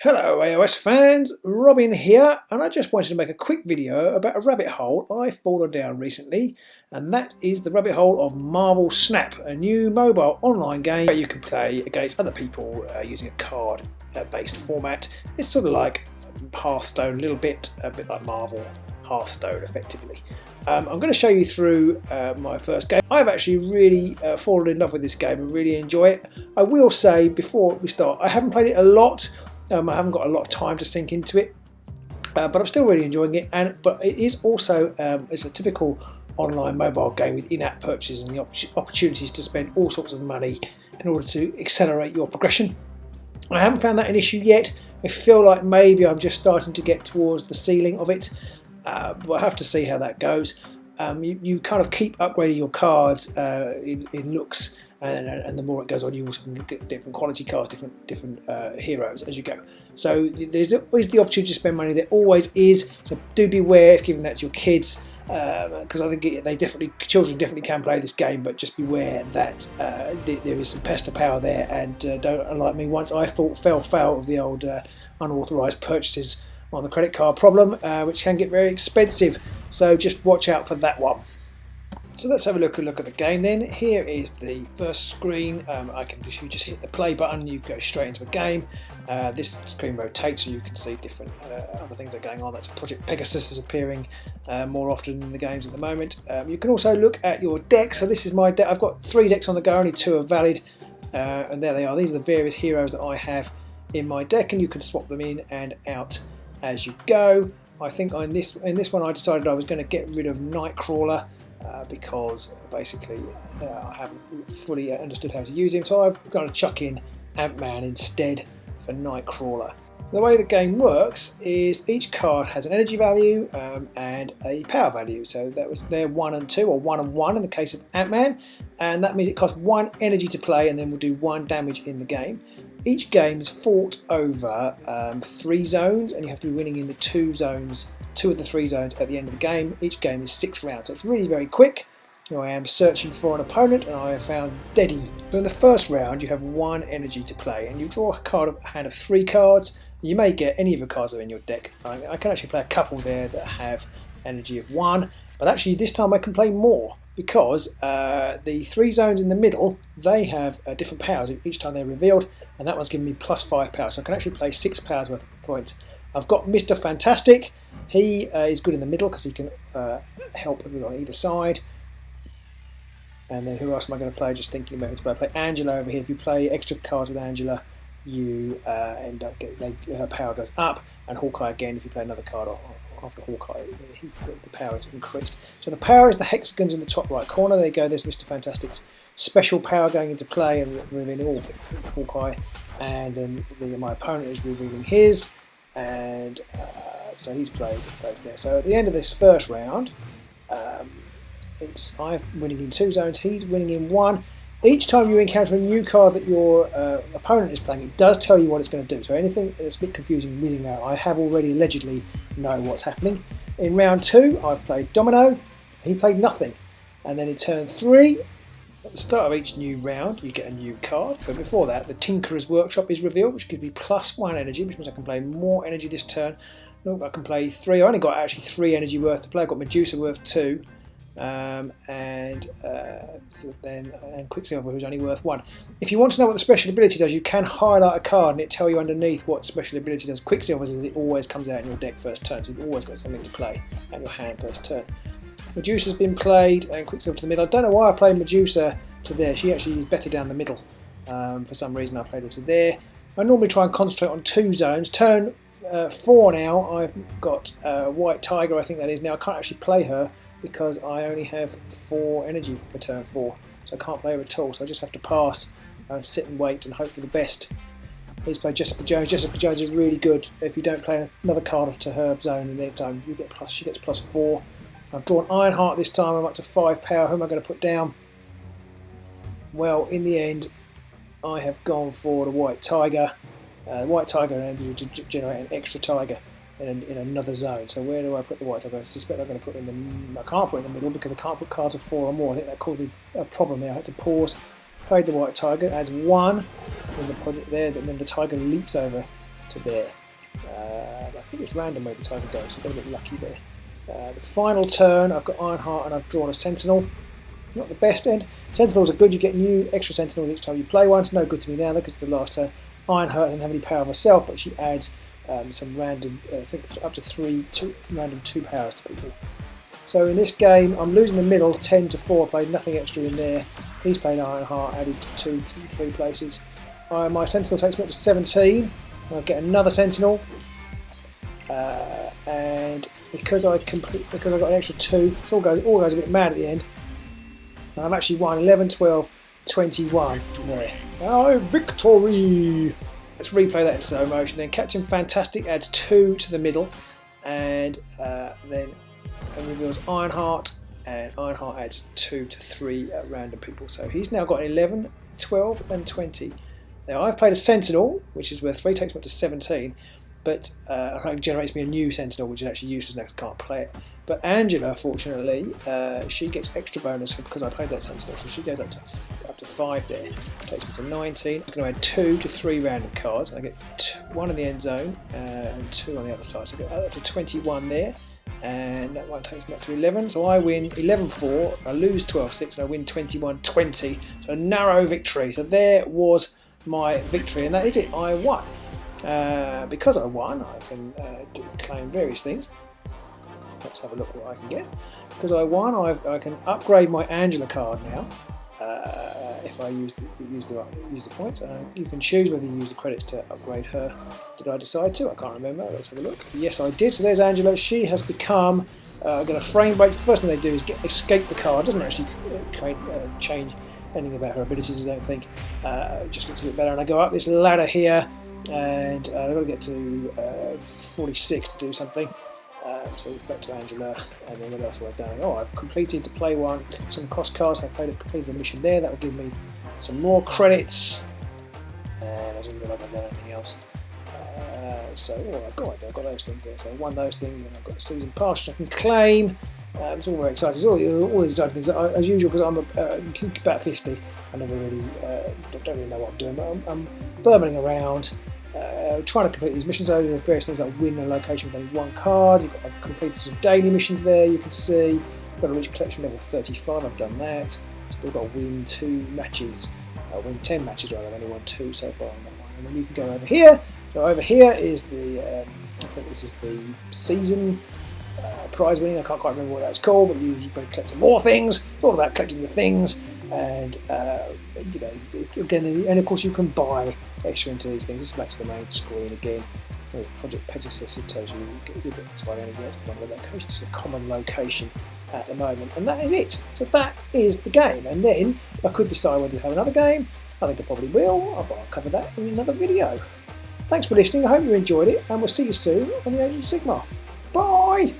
Hello AOS fans, Robin here, and I just wanted to make a quick video about a rabbit hole I've fallen down recently, and that is the rabbit hole of Marvel Snap, a new mobile online game where you can play against other people using a card based format. It's sort of like Hearthstone, a bit like Marvel Hearthstone effectively. I'm going to show you through my first game. I've actually really fallen in love with this game and really enjoy it. I will say before we start, I haven't played it a lot. I haven't got a lot of time to sink into it, but I'm still really enjoying it. But it is also it's a typical online mobile game with in-app purchases and the opportunities to spend all sorts of money in order to accelerate your progression. I haven't found that an issue yet. I feel like maybe I'm just starting to get towards the ceiling of it, but I have to see how that goes. You kind of keep upgrading your cards in looks. And the more it goes on, you also can get different quality cards, different heroes as you go. So there's always the opportunity to spend money. There always is. So do beware if giving that to your kids, because I think children definitely can play this game, but just beware that there is some pester power there. And don't, unlike me, once I fell foul of the old unauthorised purchases on the credit card problem, which can get very expensive. So just watch out for that one. So let's have a look at the game then. Here is the first screen. You just hit the play button, you go straight into a game. This screen rotates so you can see different other things that are going on. That's Project Pegasus is appearing more often in the games at the moment. You can also look at your deck. So this is my deck. I've got 3 decks on the go, only 2 are valid. And there they are. These are the various heroes that I have in my deck, and you can swap them in and out as you go. I think in this one I decided I was going to get rid of Nightcrawler, because basically I haven't fully understood how to use him, so I've got to chuck in Ant-Man instead for Nightcrawler. The way the game works is each card has an energy value and a power value. So that was their 1 and 2, or 1 and 1 in the case of Ant-Man, and that means it costs 1 energy to play and then will do 1 damage in the game. Each game is fought over 3 zones, and you have to be winning in the 2 of the 3 zones at the end of the game. Each game is 6 rounds, so it's really very quick. I am searching for an opponent, and I have found Deddy. So in the first round you have 1 energy to play, and you draw a hand of 3 cards. You may get any of the cards that are in your deck. I can actually play a couple there that have energy of 1, but actually this time I can play more, because the 3 zones in the middle, they have different powers each time they're revealed, and that one's giving me plus 5 power, so I can actually play 6 powers worth of points. I've got Mr. Fantastic. He is good in the middle because he can help on either side. And then who else am I going to play? Just thinking about who to play. I play Angela over here. If you play extra cards with Angela, you end up her power goes up, and Hawkeye again. If you play another card after Hawkeye, the power is increased. So the power is the hexagons in the top right corner. There you go. There's Mr. Fantastic's special power going into play and revealing all Hawkeye, and then my opponent is revealing his, and so he's played there. So at the end of this first round, I'm winning in 2 zones, he's winning in 1. Each time you encounter a new card that your opponent is playing, it does tell you what it's going to do. So anything that's a bit confusing whizzing out, I have already allegedly know what's happening. In round 2, I've played Domino. He played nothing. And then in turn 3, at the start of each new round, you get a new card. But before that, the Tinkerer's Workshop is revealed, which gives me plus 1 energy, which means I can play more energy this turn. I can play 3. I only got actually 3 energy worth to play. I've got Medusa worth 2. And Quicksilver, who's only worth 1. If you want to know what the special ability does, you can highlight a card and it tell you underneath what special ability does. Quicksilver is it always comes out in your deck first turn, so you've always got something to play at your hand first turn. Medusa's been played, and Quicksilver to the middle. I don't know why I played Medusa to there. She actually is better down the middle. For some reason I played her to there. I normally try and concentrate on 2 zones. Turn 4 now, I've got White Tiger, I think that is. Now I can't actually play her because I only have 4 energy for turn 4, so I can't play her at all, so I just have to pass and sit and wait and hope for the best. He's played Jessica Jones. Jessica Jones is really good. If you don't play another card to her zone in their zone, she gets plus 4. I've drawn Ironheart this time. I'm up to 5 power. Who am I going to put down? Well, in the end, I have gone for the White Tiger. White Tiger enables you to generate an extra Tiger in another zone. So where do I put the White Tiger? I suspect I'm going to put it in the... I can't put it in the middle because I can't put cards of 4 or more. I think that caused me a problem there. I had to pause. Played the White Tiger. Adds 1 in the project there, but then the Tiger leaps over to there. I think it's random where the timer goes, so I got a bit lucky there. The final turn, I've got Ironheart and I've drawn a Sentinel. Not the best end. Sentinels are good, you get new extra Sentinels each time you play one. It's no good to me now because the last turn Ironheart doesn't have any power of herself, but she adds some random, I think up to random 2 powers to people. So in this game, I'm losing the middle 10 to 4. I played nothing extra in there. He's played Ironheart, added 3 places. My Sentinel takes me up to 17. I'll get another Sentinel. And because I got an extra 2, it all goes a bit mad at the end. And I've actually won 11, 12, 21 there. Oh, victory! Let's replay that in slow motion. Then Captain Fantastic adds 2 to the middle, and then reveals Ironheart, and Ironheart adds 2 to 3 random people. So he's now got 11, 12, and 20. Now I've played a Sentinel, which is worth 3, takes me up to 17. But it generates me a new Sentinel, which is actually useless next. Can't play it. But Angela, fortunately, she gets extra bonus because I played that Sentinel, so she goes up to 5 there. Takes me to 19. I'm going to add 2 to 3 random cards. I get 1 in the end zone and 2 on the other side. So I get up to 21 there, and that one takes me up to 11. So I win 11-4. I lose 12-6, and I win 21-20. So a narrow victory. So there was my victory, and that is it. I won. Because I won, I can claim various things. Let's have a look at what I can get. Because I won, I can upgrade my Angela card now. If I use the points, you can choose whether you use the credits to upgrade her. Did I decide to? I can't remember. Let's have a look. Yes, I did. So there's Angela. She has become. Got a frame break. The first thing they do is escape the card. Doesn't actually change anything about her abilities, I don't think. It just looks a bit better. And I go up this ladder here. And I've got to get to 46 to do something. So back to Angela, and then what else have I done? Oh, I've completed to play some cost cards. I've completed a mission there. That will give me some more credits. And I didn't feel like I've done anything else. I've got those things there. So I won those things, and I've got a season pass which I can claim. It's all very exciting. It's all these other things. As usual, because I'm about 50, I never really don't really know what I'm doing. But I'm burbling around. Trying to complete these missions. So there are various things like win a location with only 1 card. I've completed some daily missions there, you can see. Got to reach collection level 35, I've done that. Still got to win 2 matches. Win 10 matches rather, I've only won 2 so far on that one. And then you can go over here. So over here is I think this is the season prize winning. I can't quite remember what that's called, but you collect some more things. It's all about collecting the things. And again, and of course you can buy extra into these things. This is back to the main screen again. Project Pegasus, it tells you get it's like anything else. One of the locations, it's a common location at the moment, and that is it. So that is the game. And then I could decide whether to have another game. I think I probably will. I'll cover that in another video. Thanks for listening. I hope you enjoyed it, and we'll see you soon on the Age of Sigmar. Bye.